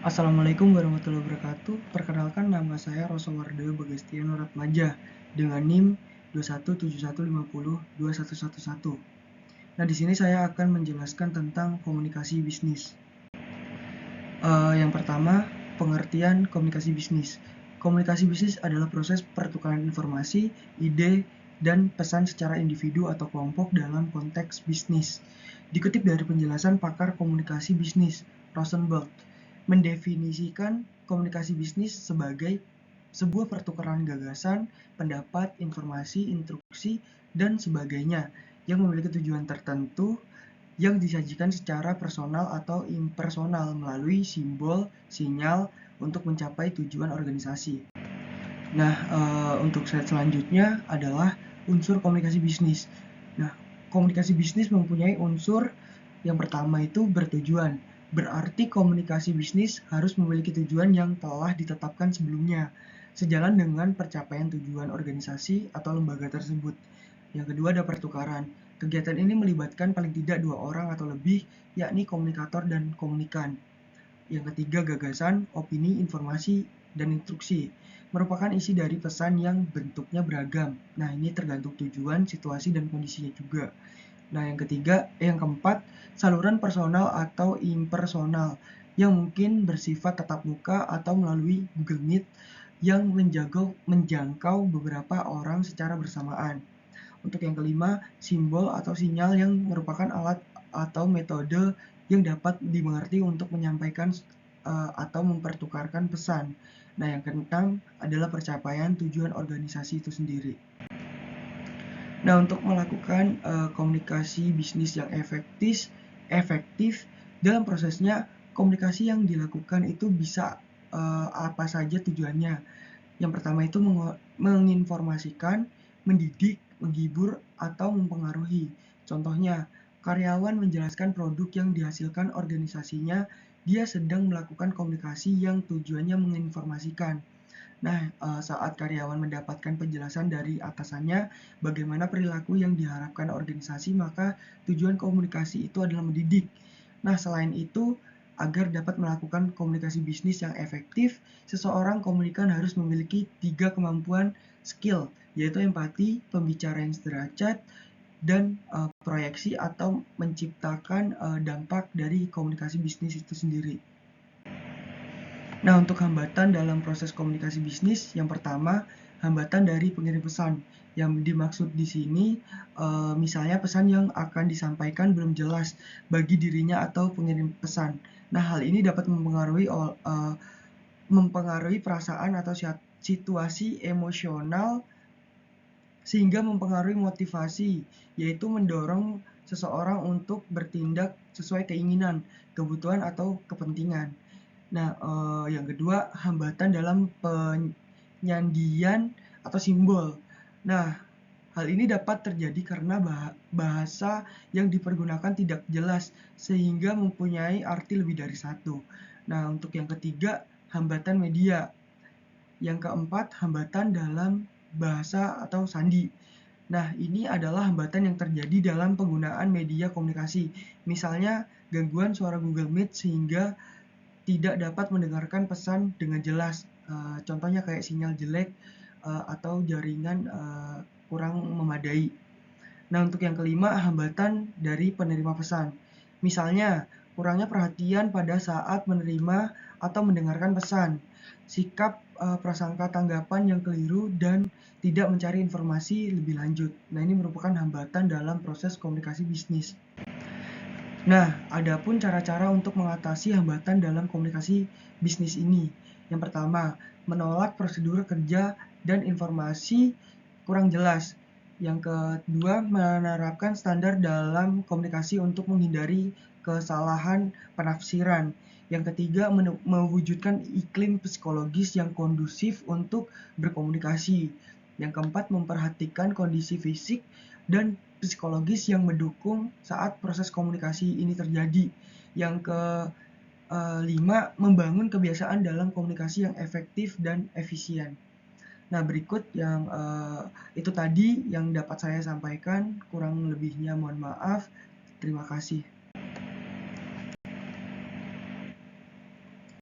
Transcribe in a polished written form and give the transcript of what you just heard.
Assalamualaikum warahmatullahi wabarakatuh. Perkenalkan, nama saya Rosowardoyo Bagastiano Ratmaja dengan NIM 217150211. Nah, di sini saya akan menjelaskan tentang komunikasi bisnis. Yang pertama, pengertian komunikasi bisnis. Komunikasi bisnis adalah proses pertukaran informasi, ide, dan pesan secara individu atau kelompok dalam konteks bisnis. Dikutip dari penjelasan pakar komunikasi bisnis, Rosenberg, mendefinisikan komunikasi bisnis sebagai sebuah pertukaran gagasan, pendapat, informasi, instruksi, dan sebagainya yang memiliki tujuan tertentu yang disajikan secara personal atau impersonal melalui simbol, sinyal untuk mencapai tujuan organisasi. Nah, untuk slide selanjutnya adalah unsur komunikasi bisnis. Nah, komunikasi bisnis mempunyai unsur yang pertama itu bertujuan. Berarti komunikasi bisnis harus memiliki tujuan yang telah ditetapkan sebelumnya, sejalan dengan pencapaian tujuan organisasi atau lembaga tersebut. Yang kedua ada pertukaran. Kegiatan ini melibatkan paling tidak 2 orang atau lebih, yakni komunikator dan komunikan. Yang ketiga gagasan, opini, informasi, dan instruksi. Merupakan isi dari pesan yang bentuknya beragam. Nah, ini tergantung tujuan, situasi, dan kondisinya juga. Nah, yang keempat, saluran personal atau impersonal yang mungkin bersifat tatap muka atau melalui Google Meet yang menjangkau beberapa orang secara bersamaan. Untuk yang kelima, simbol atau sinyal yang merupakan alat atau metode yang dapat dimengerti untuk menyampaikan atau mempertukarkan pesan. Nah, yang keenam adalah pencapaian tujuan organisasi itu sendiri. Nah, untuk melakukan komunikasi bisnis yang efektif dalam prosesnya, komunikasi yang dilakukan itu bisa apa saja tujuannya. Yang pertama itu menginformasikan, mendidik, menghibur, atau mempengaruhi. Contohnya, karyawan menjelaskan produk yang dihasilkan organisasinya, dia sedang melakukan komunikasi yang tujuannya menginformasikan. Nah, saat karyawan mendapatkan penjelasan dari atasannya bagaimana perilaku yang diharapkan organisasi, maka tujuan komunikasi itu adalah mendidik. Nah, selain itu, agar dapat melakukan komunikasi bisnis yang efektif, seseorang komunikan harus memiliki 3 kemampuan skill, yaitu empati, pembicaraan sederajat, dan proyeksi atau menciptakan dampak dari komunikasi bisnis itu sendiri. Nah, untuk hambatan dalam proses komunikasi bisnis, yang pertama, hambatan dari pengirim pesan. Yang dimaksud di sini, misalnya pesan yang akan disampaikan belum jelas bagi dirinya atau pengirim pesan. Nah, hal ini dapat mempengaruhi perasaan atau situasi emosional sehingga mempengaruhi motivasi, yaitu mendorong seseorang untuk bertindak sesuai keinginan, kebutuhan, atau kepentingan. Nah, yang kedua, hambatan dalam penyandian atau simbol. Nah, hal ini dapat terjadi karena bahasa yang dipergunakan tidak jelas sehingga mempunyai arti lebih dari satu. Nah, untuk yang ketiga, hambatan media. Yang keempat, hambatan dalam bahasa atau sandi. Nah, ini adalah hambatan yang terjadi dalam penggunaan media komunikasi. Misalnya, gangguan suara Google Meet sehingga tidak dapat mendengarkan pesan dengan jelas. Contohnya kayak sinyal jelek atau jaringan kurang memadai. Nah, untuk yang kelima, hambatan dari penerima pesan. Misalnya, kurangnya perhatian pada saat menerima atau mendengarkan pesan, sikap prasangka tanggapan yang keliru, dan tidak mencari informasi lebih lanjut. Nah, ini merupakan hambatan dalam proses komunikasi bisnis. Nah, adapun cara-cara untuk mengatasi hambatan dalam komunikasi bisnis ini. Yang pertama, menolak prosedur kerja dan informasi kurang jelas. Yang kedua, menerapkan standar dalam komunikasi untuk menghindari kesalahan penafsiran. Yang ketiga, mewujudkan iklim psikologis yang kondusif untuk berkomunikasi. Yang keempat, memperhatikan kondisi fisik dan psikologis yang mendukung saat proses komunikasi ini terjadi. Yang kelima, membangun kebiasaan dalam komunikasi yang efektif dan efisien. Nah, berikut yang itu tadi yang dapat saya sampaikan, kurang lebihnya mohon maaf. Terima kasih.